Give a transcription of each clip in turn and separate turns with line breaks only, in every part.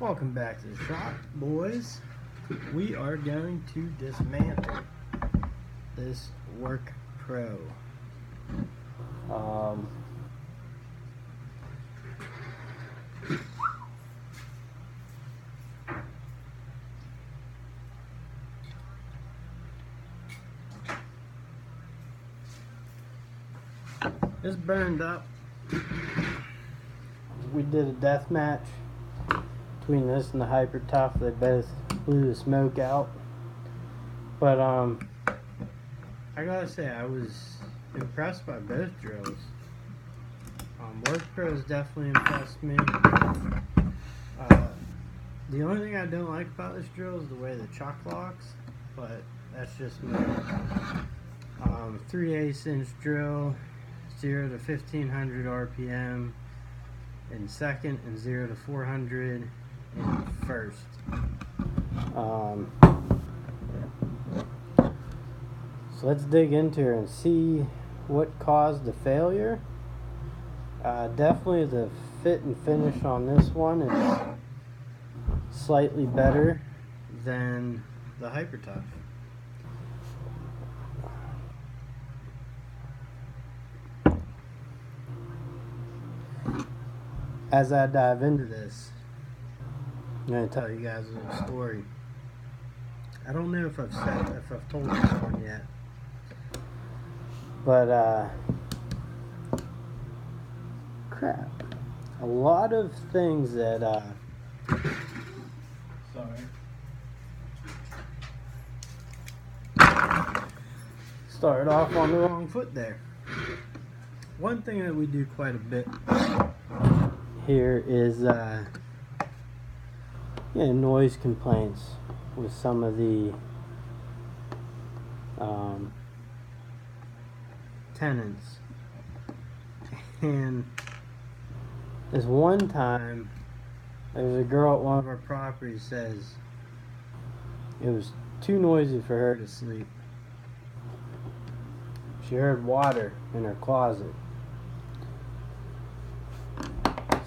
Welcome back to the shop, boys. We are going to dismantle this Workpro. It's burned up. We did a death match between this and the Hyper Tough. They both blew the smoke out. But I gotta say, I was impressed by both drills. Workpro has definitely impressed me. The only thing I don't like about this drill is the way the chuck locks, but that's just me. 3/8 inch drill, 0 to 1500 RPM in second, and 0 to 400 in first. So let's dig into it and see what caused the failure. Definitely the fit and finish on this one is slightly better than the Hyper Tough. As I dive into this, I'm going to tell you guys a little story. I don't know if I've told this one yet, but crap. A lot of things that started off on the wrong foot there. One thing that we do quite a bit here is noise complaints with some of the tenants. And this one time, there was a girl at one of our properties says it was too noisy for her to sleep. She heard water in her closet.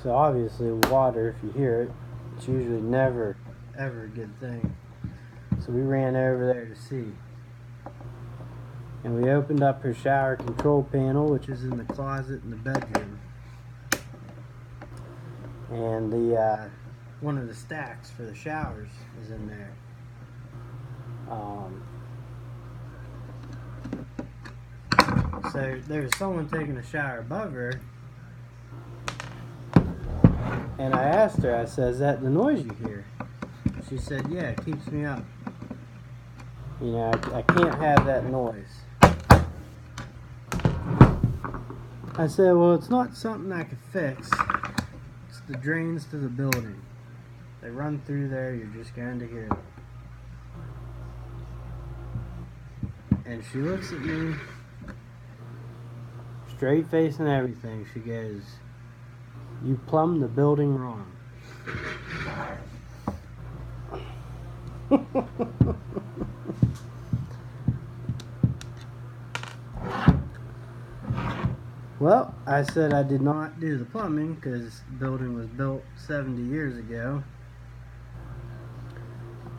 So obviously water, if you hear it, it's usually never ever a good thing. So we ran over there to see. And we opened up her shower control panel, which is in the closet in the bedroom. And the one of the stacks for the showers is in there. So there was someone taking a shower above her, and I asked her, I said, "Is that the noise you hear?" She said, "Yeah, it keeps me up. You know, I can't have that noise." I said, "Well, it's not something I can fix. It's the drains to the building. They run through there, you're just going to hear them." And she looks at me, straight face and everything. She goes, "You plumbed the building wrong." Well, I said I did not do the plumbing because the building was built 70 years ago.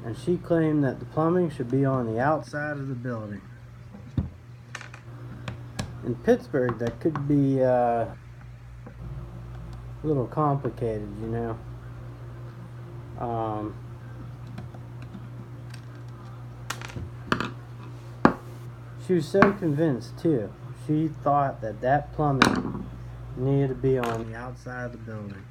And she claimed that the plumbing should be on the outside of the building. In Pittsburgh, that could be a little complicated, you know. She was so convinced too. She thought that that plumbing needed to be on the outside of the building.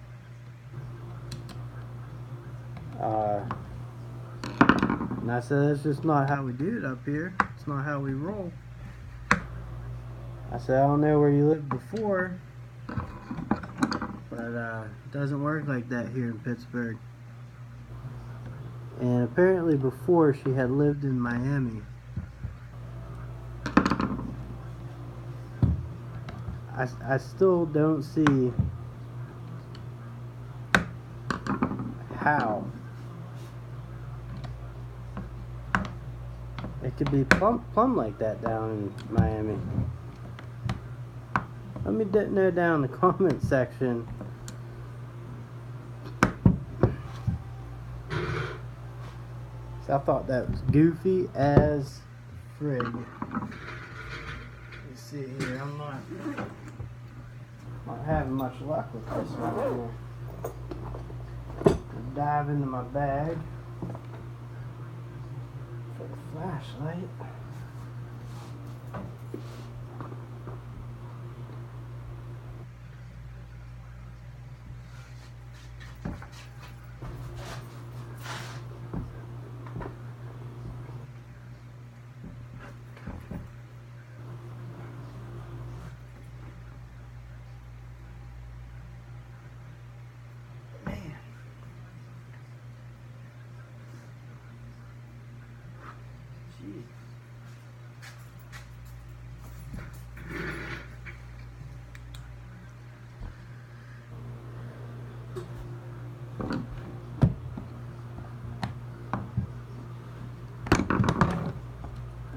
And I said, "That's just not how we do it up here. It's not how we roll." I said, "I don't know where you lived before, but it doesn't work like that here in Pittsburgh." And apparently before she had lived in Miami. I still don't see how it could be plumb like that down in Miami. Let me know down in the comment section So I thought that was goofy as frig. You see here, I'm not having much luck with this one here. Dive into my bag for the flashlight.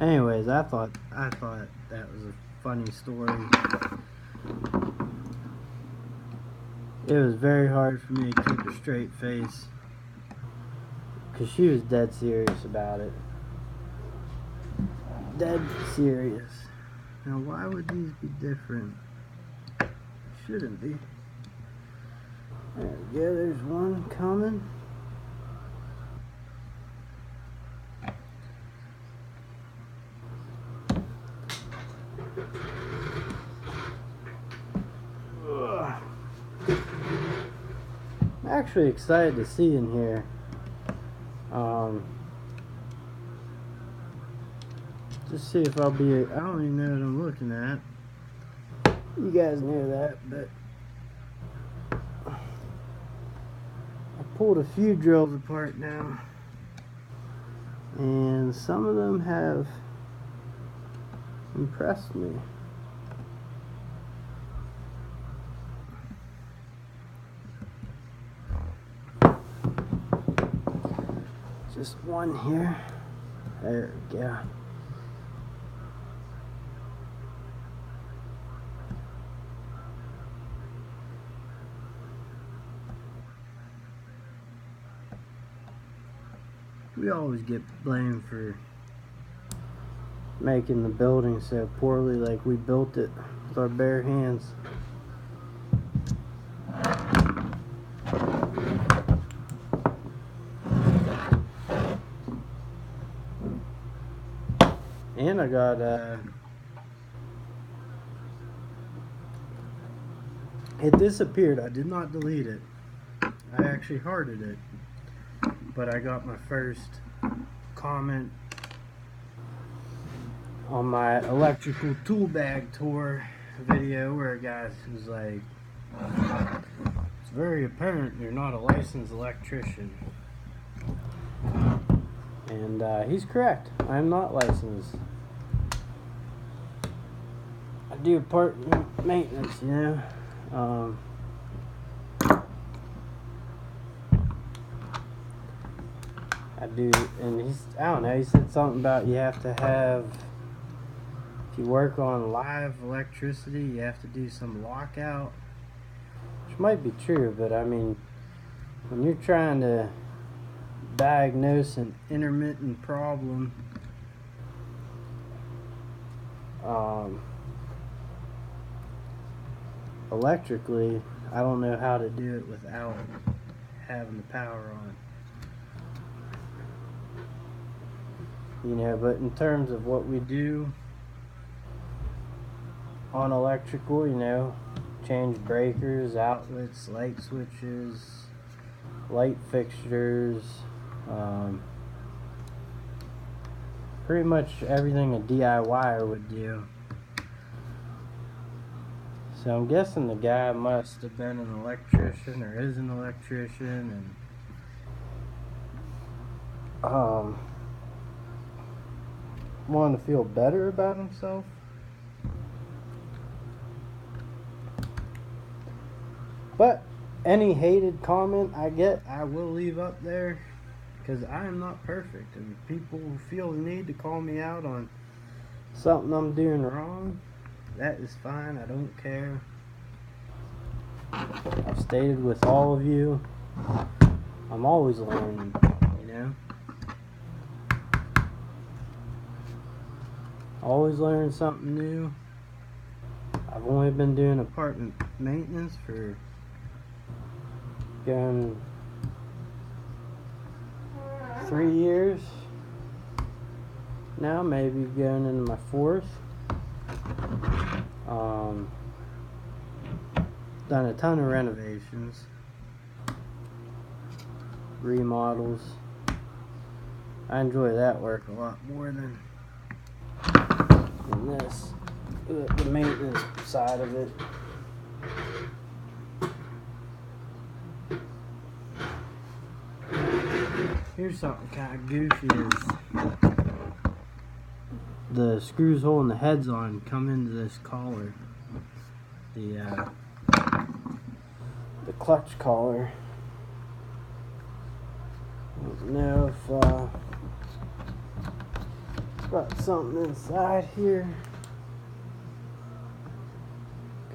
Anyways, I thought that was a funny story. It was very hard for me to keep a straight face because she was dead serious about it. Dead serious. Now, why would these be different? Shouldn't be. There we go. There's one coming. I'm actually excited to see in here. Just see if I'll be. I don't even know what I'm looking at. You guys know that, but I pulled a few drills apart now, and some of them have impressed me. Just one here. There we go. We always get blamed for making the building so poorly, like we built it with our bare hands. And I got it disappeared. I did not delete it. I actually hearted it. But I got my first comment on my electrical tool bag tour video where a guy was like, "It's very apparent you're not a licensed electrician." And he's correct. I'm not licensed. I do apartment maintenance, you know. I do, and I don't know, he said something about you have to have, if you work on live electricity, you have to do some lockout, which might be true, but I mean, when you're trying to diagnose an intermittent problem, electrically, I don't know how to do it without having the power on. You know, but in terms of what we do on electrical, you know, change breakers, outlets, light switches, light fixtures, pretty much everything a DIYer would do. So I'm guessing the guy must have been an electrician or is an electrician, and wanted to feel better about himself. But any hated comment I get, I will leave up there, because I am not perfect, and if people feel the need to call me out on something I'm doing wrong, that is fine. I don't care. I've stated with all of you, I'm always learning, you know. Always learn something new. I've only been doing apartment maintenance for going 3 years now, maybe going into my 4th. Done a ton of renovations, remodels. I enjoy that work a lot more than this, the maintenance side of it. Here's something kind of goofy is the screws holding the heads on come into this collar, the clutch collar. I don't know if got something inside here.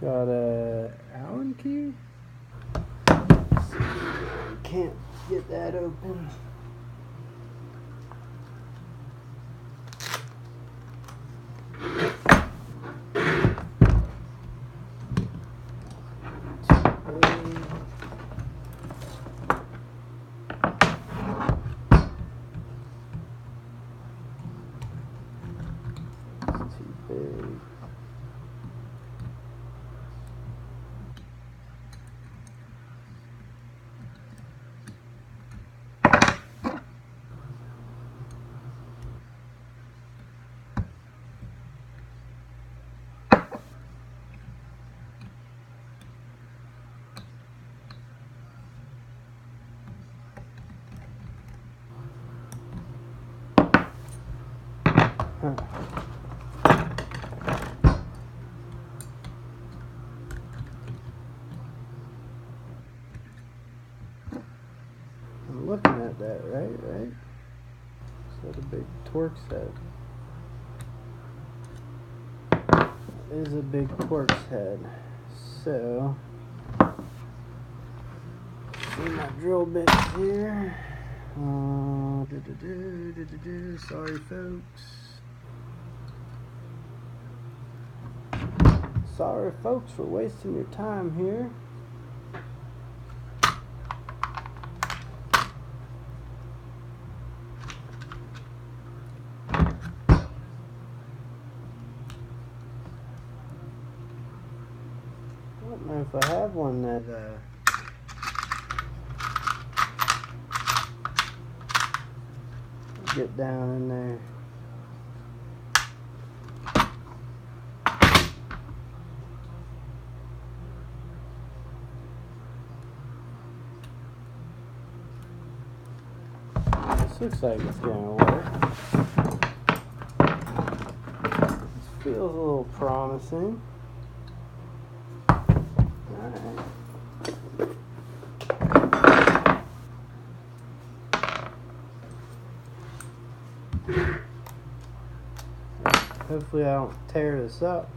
Got a Allen key. Can't get that open. I'm looking at that, right? So the big Torx head. That is a big Torx head. So, see my drill bits here. Sorry, folks. Sorry, folks, for wasting your time here. I don't know if I have one that get down in there. This looks like it's gonna work. This feels a little promising. Alright. Hopefully I don't tear this up.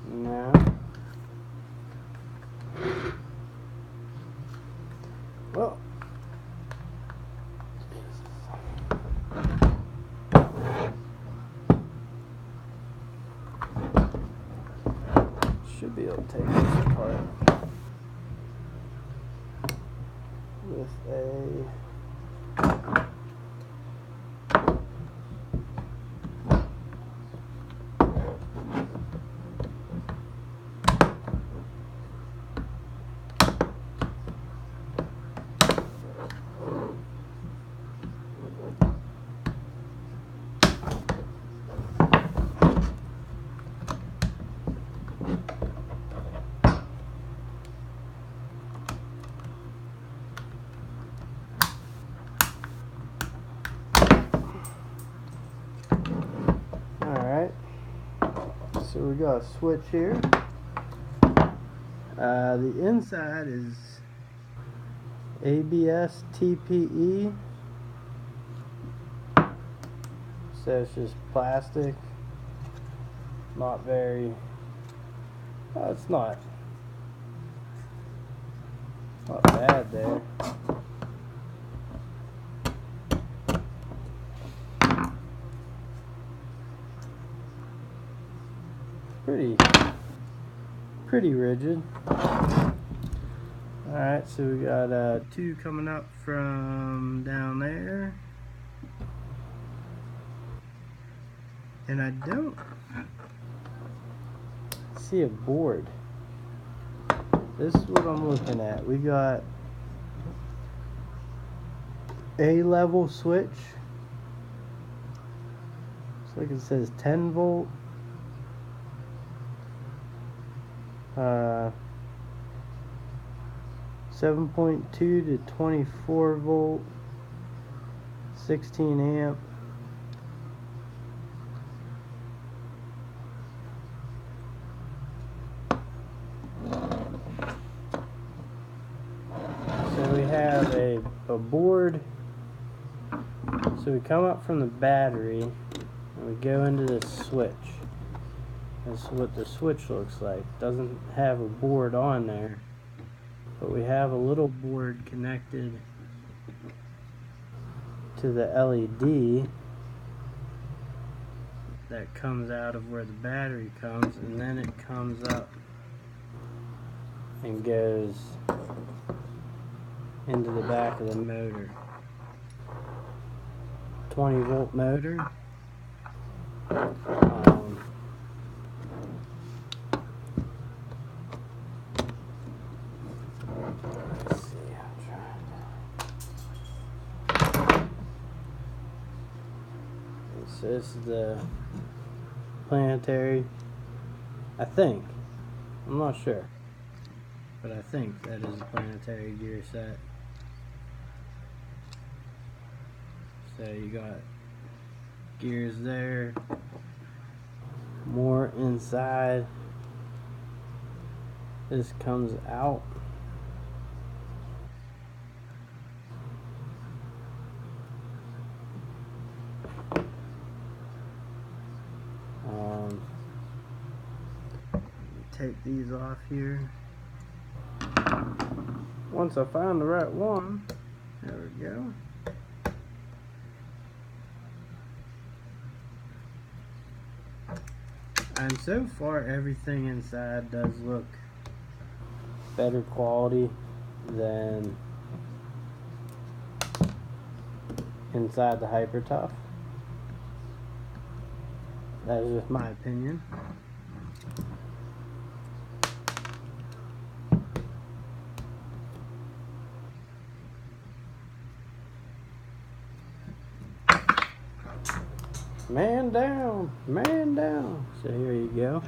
No. Well, should be able to take this apart with a so we got a switch here. The inside is ABS TPE, so it's just plastic. not very, it's not bad there. Pretty rigid. Alright, so we got 2 coming up from down there. And I don't see a board. This is what I'm looking at. We got a level switch. Looks like it says 10 volt. 7.2 to 24 volt, 16 amp. So we have a board. So we come up from the battery and we go into this switch. That's what the switch looks like. Doesn't have a board on there, but we have a little board connected to the LED that comes out of where the battery comes, and then it comes up and goes into the back of the motor. 20 volt motor. So this is the planetary, I think. I'm not sure, but I think that is a planetary gear set. So you got gears there, more inside. This comes out. Take these off here. Once I find the right one, there we go. And so far everything inside does look better quality than inside the Hyper Tough. That is just my opinion. Man down, man down. So here you go.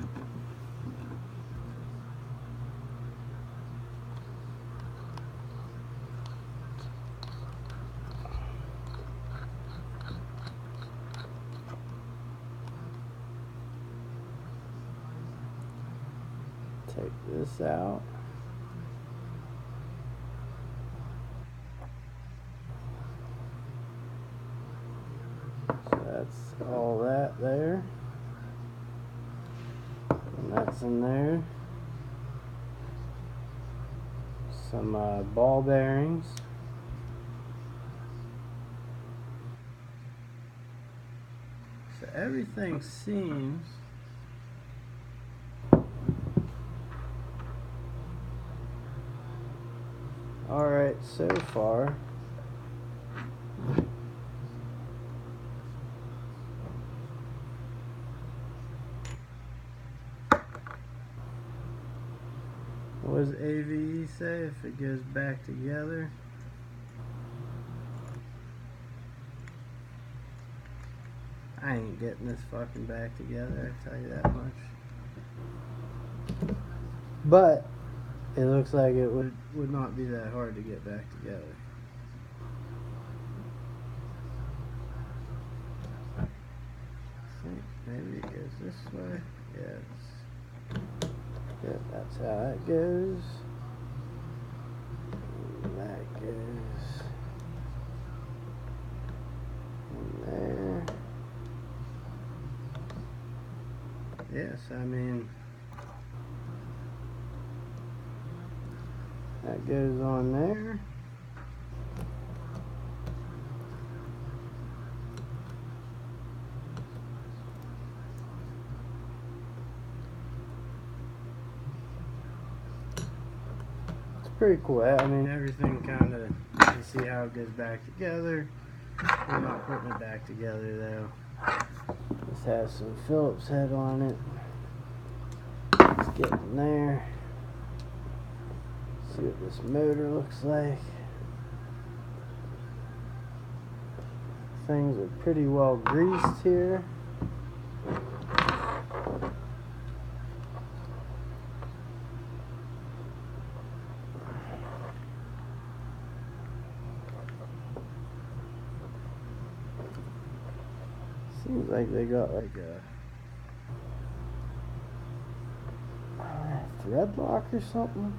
Take this out. That's all that there, and that's in there. Some ball bearings. So everything seems alright so far. What does AVE say if it goes back together? I ain't getting this fucking back together, I tell you that much. But it looks like it would not be that hard to get back together. I think maybe it goes this way. Yes. Good, that's how it goes. And that goes in there. yes, I mean, that goes on there. It's pretty cool. I mean, everything kind of, you can see how it goes back together. We're not putting it back together though. This has some Phillips head on it. Let's get in there. See what this motor looks like. Things are pretty well greased here. Seems like they got like a thread lock or something.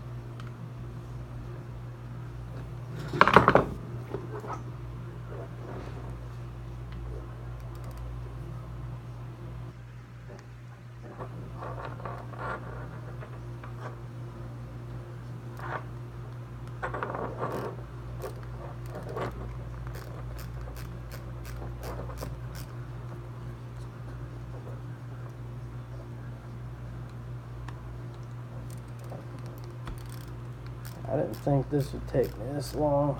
I didn't think this would take me this long.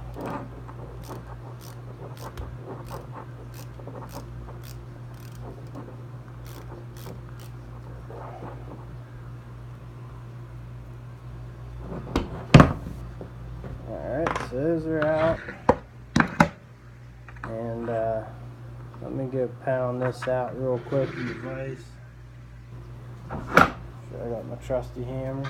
Alright, so those are out. And let me go pound this out real quick in the vise. Sure, I got my trusty hammer.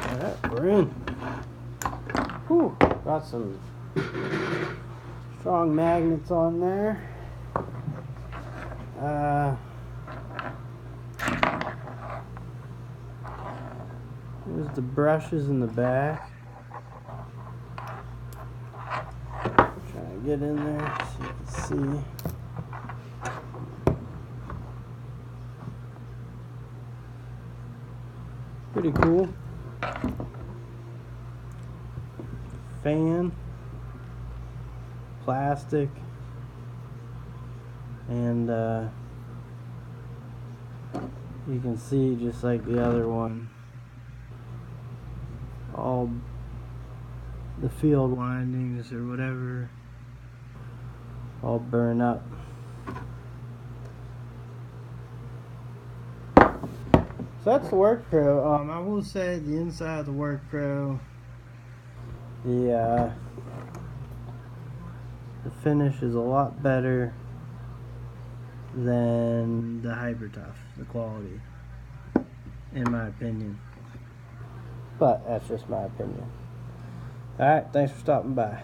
Alright, we're in. Whew, got some strong magnets on there. There's the brushes in the back. Trying to get in there so you can see. Pretty cool. Fan, plastic, and you can see just like the other one, all the field windings or whatever all burn up. So that's the Workpro. I will say the inside of the Workpro, the finish is a lot better than the Hyper Tough, the quality, in my opinion. But that's just my opinion. Alright, thanks for stopping by.